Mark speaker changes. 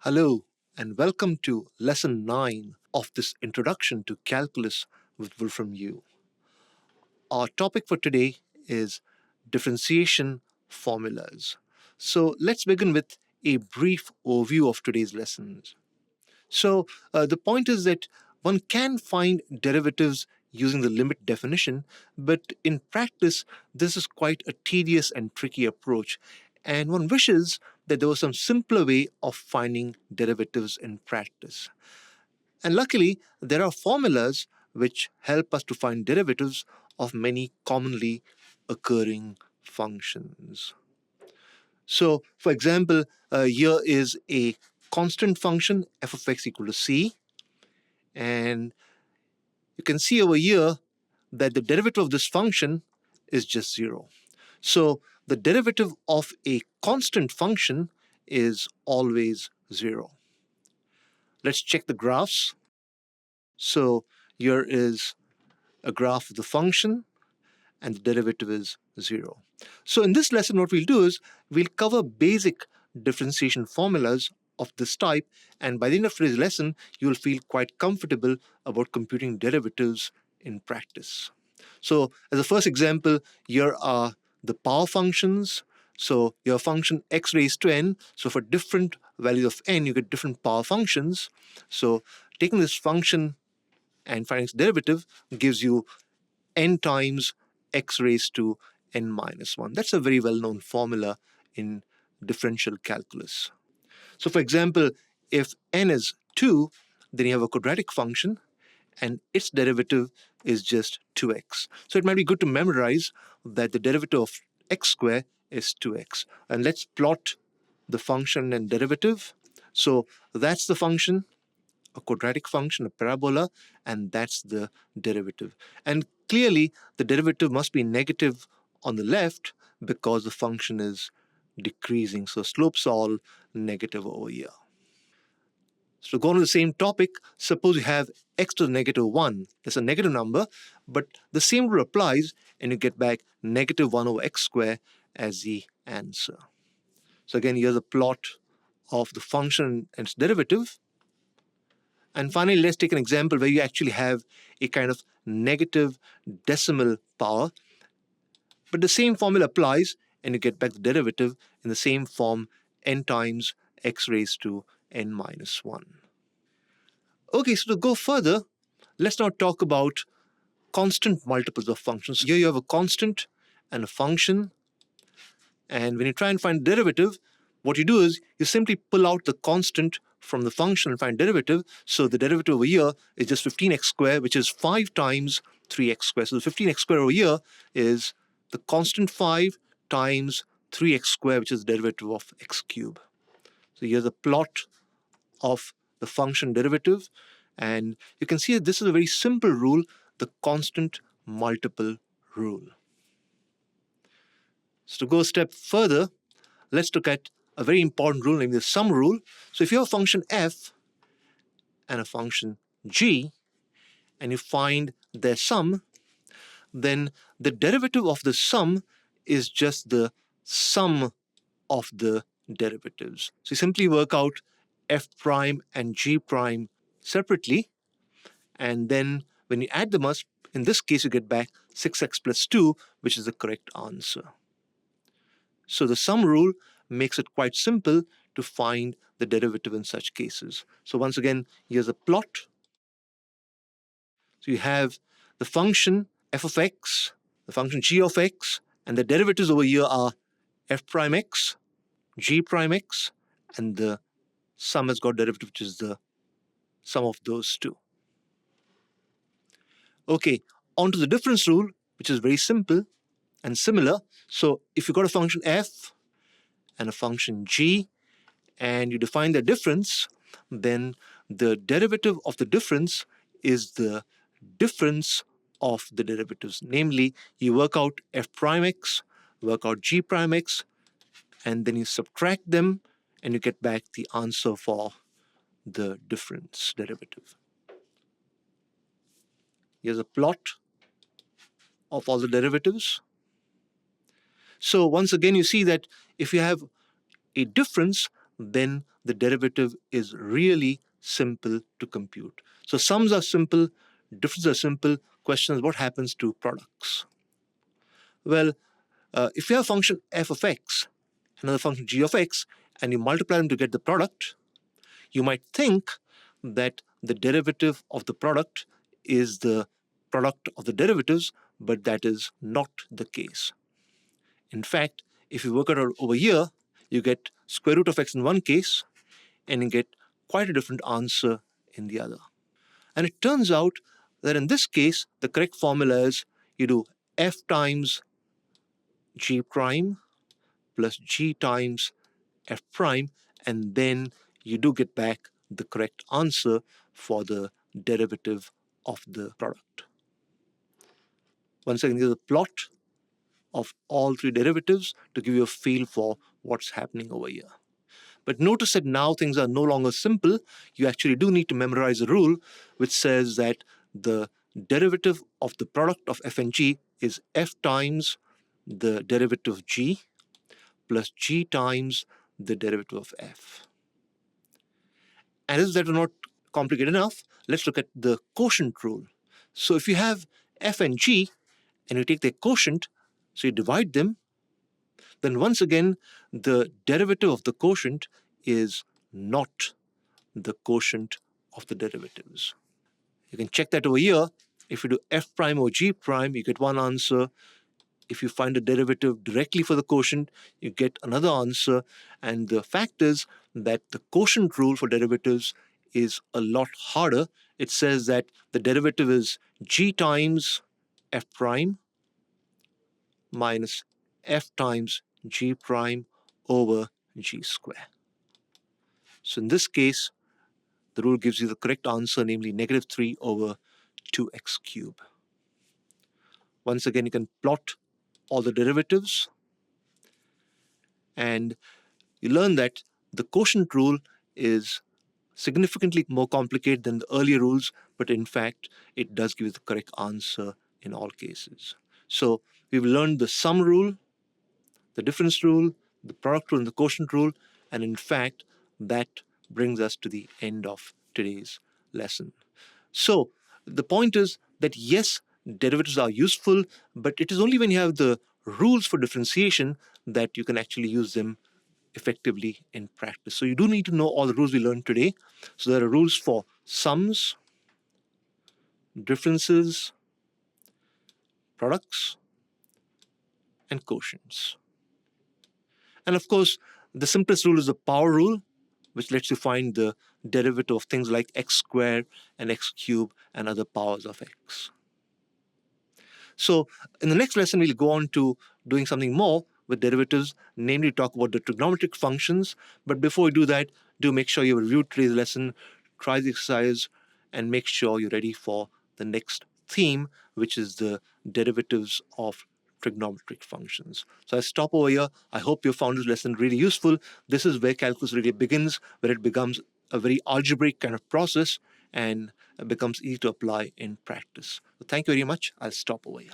Speaker 1: Hello, and welcome to Lesson 9 of this Introduction to Calculus with Wolfram U. Our topic for today is differentiation formulas. So let's begin with a brief overview of today's lessons. The point is that one can find derivatives using the limit definition, but in practice, this is quite a tedious and tricky approach, and one wishes that there was some simpler way of finding derivatives in practice. And luckily, there are formulas which help us to find derivatives of many commonly occurring functions. So, for example, here is a constant function f of x equal to c, and you can see over here that the derivative of this function is just 0. So the derivative of a constant function is always 0. Let's check the graphs. So here is a graph of the function, and the derivative is 0. So in this lesson, what we'll do is we'll cover basic differentiation formulas of this type, and by the end of today's lesson, you'll feel quite comfortable about computing derivatives in practice. So as a first example, here are the power functions. So your function x raised to n, so for different values of n, you get different power functions. So taking this function and finding its derivative gives you n times x raised to n minus 1. That's a very well-known formula in differential calculus. So for example, if n is 2, then you have a quadratic function, and its derivative is just 2x. So it might be good to memorize that the derivative of x squared is 2x. And let's plot the function and derivative. So that's the function, a quadratic function, a parabola, and that's the derivative. And clearly, the derivative must be negative on the left because the function is decreasing. So slopes are all negative over here. So to go on to the same topic, suppose you have x to the negative 1. It's a negative number, but the same rule applies, and you get back negative 1 over x squared as the answer. So again, here's a plot of the function and its derivative. And finally, let's take an example where you actually have a kind of negative decimal power, but the same formula applies, and you get back the derivative in the same form, n times x raised to n minus 1. Okay, so to go further, let's now talk about constant multiples of functions. Here you have a constant and a function, and when you try and find derivative, what you do is you simply pull out the constant from the function and find derivative. So the derivative over here is just 15x squared, which is 5 times 3x squared. So the 15x squared over here is the constant 5 times 3x squared, which is the derivative of x cubed. So here's a plot of the function derivative, and you can see that this is a very simple rule, the constant multiple rule. So to go a step further, let's look at a very important rule, namely the sum rule. So if you have a function f and a function g, and you find their sum, then the derivative of the sum is just the sum of the derivatives. So you simply work out f prime and g prime separately, and then when you add them up, in this case you get back 6x plus 2, which is the correct answer. So the sum rule makes it quite simple to find the derivative in such cases. So once again, here's a plot. So you have the function f of x, the function g of x, and the derivatives over here are f prime x, g prime x, and the sum has got derivative, which is the sum of those two. Okay, on to the difference rule, which is very simple and similar. So if you've got a function f and a function g, and you define the difference, then the derivative of the difference is the difference of the derivatives. Namely, you work out f prime x, work out g prime x, and then you subtract them, and you get back the answer for the difference derivative. Here's a plot of all the derivatives. So once again, you see that if you have a difference, then the derivative is really simple to compute. So sums are simple, differences are simple. Question is, what happens to products? Well, if you have a function f of x, another function g of x, and you multiply them to get the product, you might think that the derivative of the product is the product of the derivatives, but that is not the case. In fact, if you work it out over here, you get square root of x in one case, and you get quite a different answer in the other. And it turns out that in this case, the correct formula is you do f times g prime plus g times f prime, and then you do get back the correct answer for the derivative of the product. Once again, here's a plot of all three derivatives to give you a feel for what's happening over here. But notice that now things are no longer simple. You actually do need to memorize a rule which says that the derivative of the product of f and g is f times the derivative of g plus g times the derivative of f. And as that is not complicated enough, let's look at the quotient rule. So if you have f and g and you take their quotient, so you divide them, then once again, the derivative of the quotient is not the quotient of the derivatives. You can check that over here. If you do f prime or g prime, you get one answer. If you find a derivative directly for the quotient, you get another answer. And the fact is that the quotient rule for derivatives is a lot harder. It says that the derivative is g times f prime minus f times g prime over g square. So in this case, the rule gives you the correct answer, namely negative 3 over 2x cubed. Once again, you can plot all the derivatives, and you learn that the quotient rule is significantly more complicated than the earlier rules, but in fact, it does give you the correct answer in all cases. So we've learned the sum rule, the difference rule, the product rule, and the quotient rule, and in fact, that brings us to the end of today's lesson. So the point is that yes, derivatives are useful, but it is only when you have the rules for differentiation that you can actually use them effectively in practice. So you do need to know all the rules we learned today. So there are rules for sums, differences, products, and quotients. And of course, the simplest rule is the power rule, which lets you find the derivative of things like x squared and x cubed and other powers of x. So in the next lesson, we'll go on to doing something more with derivatives, namely talk about the trigonometric functions. But before we do that, do make sure you reviewed today's lesson, try the exercise, and make sure you're ready for the next theme, which is the derivatives of trigonometric functions. So I stop over here. I hope you found this lesson really useful. This is where calculus really begins, where it becomes a very algebraic kind of process and becomes easy to apply in practice. So thank you very much. I'll stop over here.